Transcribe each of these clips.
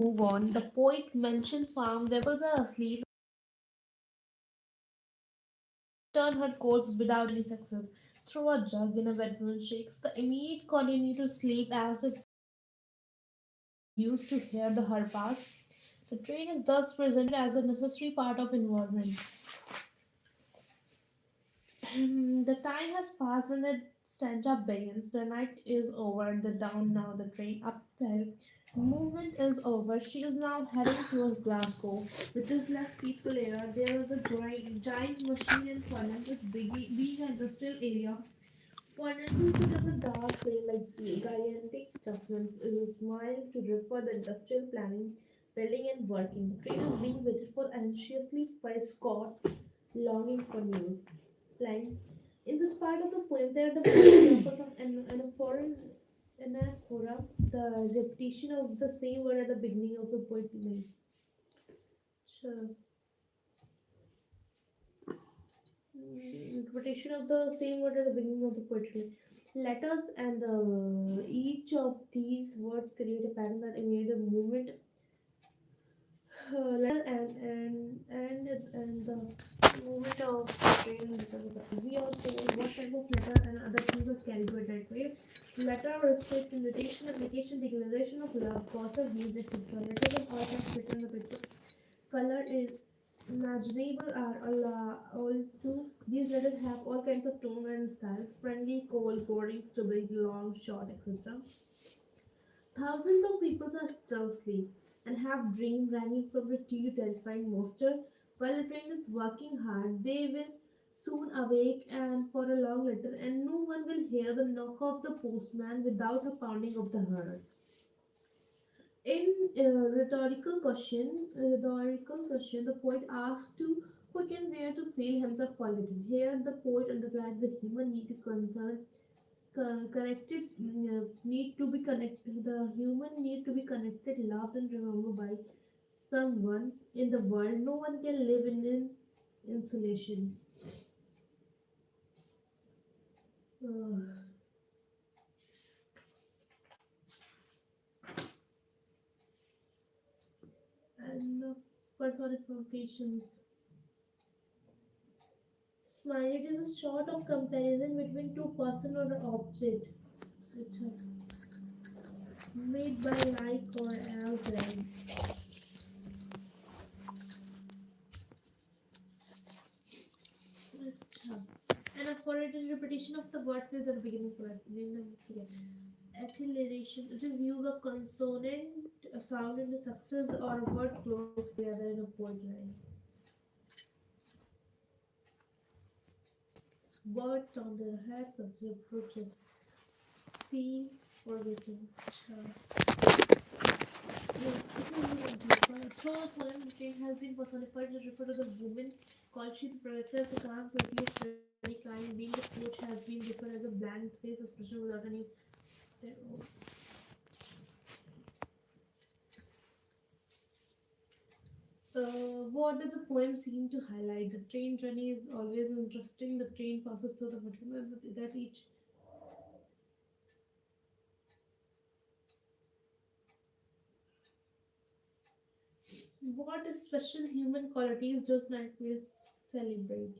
Move on. The poet mentioned farm weapons are asleep, turn her course without any success. Throw a jug in a bedroom shakes. The immediate continue to sleep as if used to hear the her pass. The train is thus presented as a necessary part of environment. The time has passed when the stanza begins. The night is over. The down now. The train uphill. Movement is over. She is now heading towards Glasgow, which is less peaceful area. There is a giant machine in Finland, with being an industrial area. Furnaces sit on a dark way like gigantic adjustments is a smile to refer the industrial planning, building and working. The train is being waited for anxiously by Scott, longing for news. Like in this part of the poem, there are the examples of an foreign anaphora, the repetition of the same word at the beginning of the poetry. Sure. Repetition of the same word at the beginning of the poetry. Letters and each of these words create a pattern that emulate a movement. Letter and the movement of the train. We are told what type of letter and other things are carried by that way. Letter respect, invitation, application, declaration of love, gossip, news, etc. Letters of all types written in the picture. Color is imaginable are all too. These letters have all kinds of tone and styles: friendly, cold, boring, stupid, long, short, etc. Thousands of people are still asleep and have dreamed ranging from the to terrifying monster. While the train is working hard, they will soon awake and for a long letter, and no one will hear the knock of the postman without a pounding of the heart. In rhetorical question, the poet asks to who can bear to feel himself forgotten. Here, the poet underlines the human need to need to be connected. The human need to be connected, loved, and remembered by someone in the world. No one can live in insulation. Uh, and personifications. Smile. It is a sort of comparison between two person or an object. It's made by like or else like. अच्छा. And a foreign repetition of the word phrase at the beginning correctly. Acceleration. It is use of consonant a sound in the success or a word close together in a point line. Words on their heads as he approaches. See, forgetting. अच्छा. Yes, it is deeper. Third poem, the train has been personified to refer to the woman called she the projector as a calm, quickly, steady kind, being the coach has been referred as a blank face expression without any. What does the poem seem to highlight? The train journey is always interesting. The train passes through the watermelon that each. What special human qualities does Nightingale celebrate?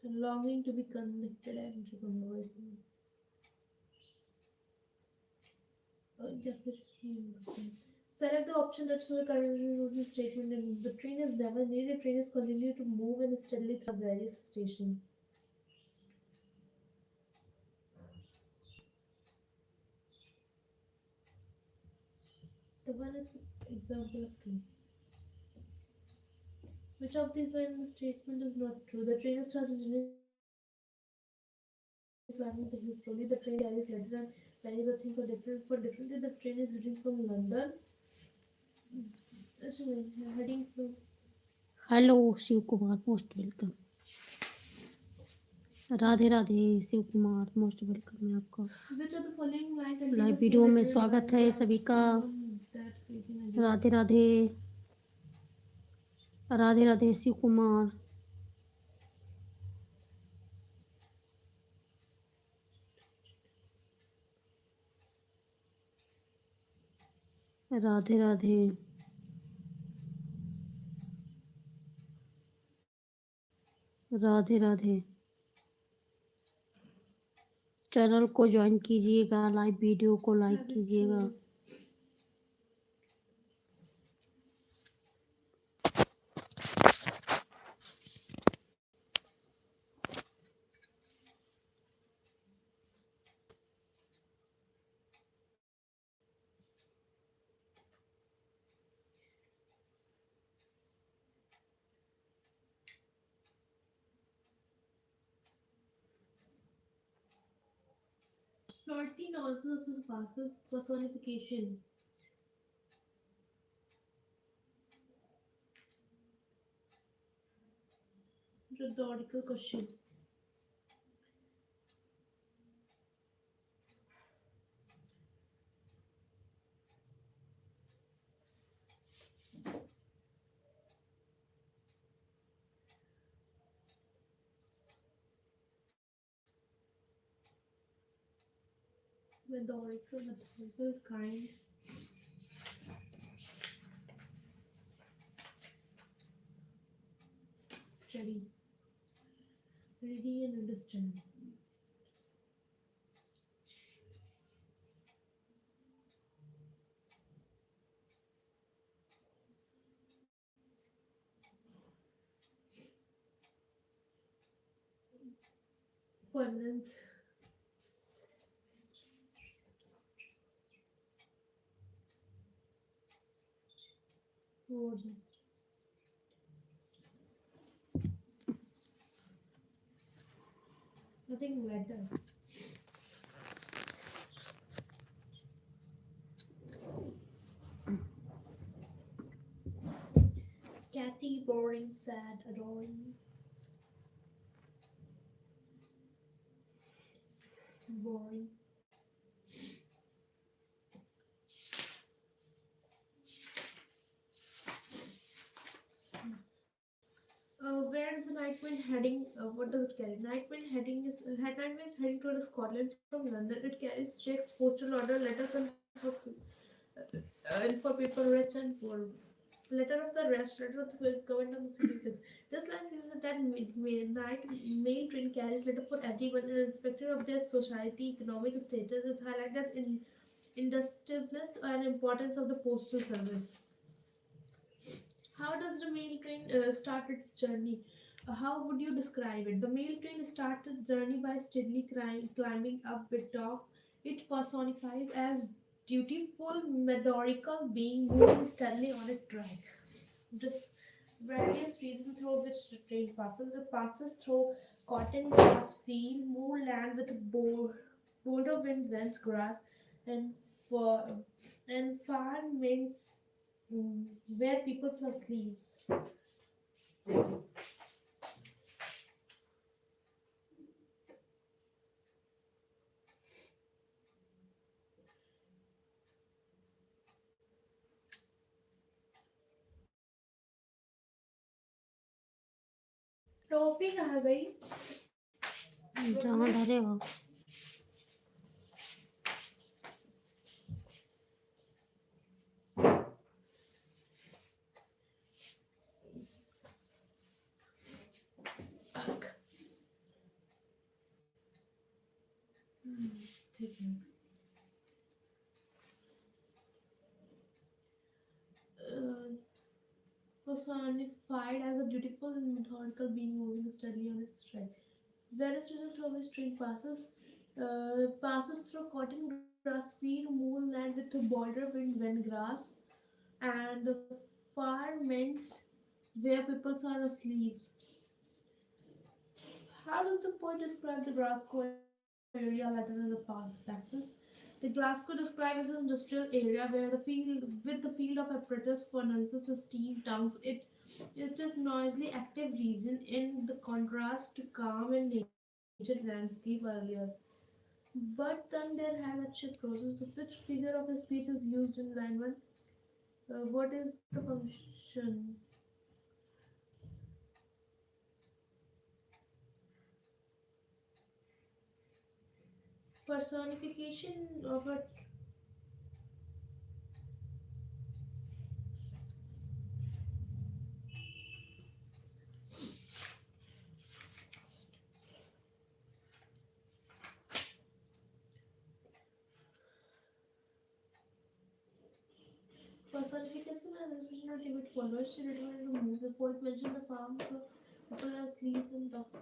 The longing to be connected and remembered. Definition. Select the option that shows the current statement and the train is never needed. The train is continued to move and steadily through various stations. The one is example of two. Which of these line statement is not true? The train starts journey climbing the hill slowly. The train carries letter and many other things are different. For differently, the train is heading from London. Actually, heading from. Hello Shiv Kumar most welcome. Radhe Radhe Shiv Kumar most welcome है आपका Which of the following line contain live the same video में literary स्वागत lines है as सभी का. one that creating ideas? Radhe Radhe. Radhe Radhe Shiv Kumar. Radhe Radhe. Radhe Radhe. Channel को join कीजिएगा, live video को लाइक Have it कीजिएगा। true. Snorting also surpasses personification. Rhetorical question. Methodical, kind, steady, ready and understanding. Finance. Forward. Nothing better. Catty, boring, sad, adoring, boring. Where is the night wind heading? What does it carry? Night wind is heading toward Scotland from London. It carries checks, postal order, letters, and for people rich and poor. Letter of the rest, letter of the government of the significance. This line says that midnight mail train carries letter for everyone, irrespective of their society, economic status. It highlights that in industriousness and importance of the postal service. How does the mail train start its journey? How would you describe it? The mail train starts its journey by steadily climbing up with top. It personifies as dutiful, methodical being moving steadily on a track. This various reasons through which the train passes. It passes through cotton grass field, moor land with boulder wind, dense grass, and for and farmlands where people saw sleeves. Topic कहाँ गई जहाँ डरेगा। ठीक है uh, personified as a dutiful and methodical being moving steadily on its track. Various regions through which train passes through cotton grass field, moor land with a border wind grass, and the farmlands where people saw sleeves. How does the poet describe the Glasgow area later in the passes? The Glasgow described as an industrial area where the field of apparatus, furnaces, steam tanks, it is noisily active region in the contrast to calm and nature landscape earlier. But then there had a chip process. Which figure of speech is used in line one? What is the function? Personification of a personification has especially not even followed. She returned to move. The poet mentioned the farms of people as leaves and dogs.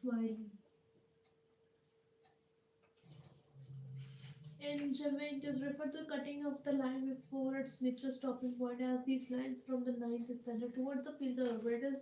Smiling. In German, it is referred to cutting off the line before its natural stopping point, as these lines from the ninth standard towards the field of British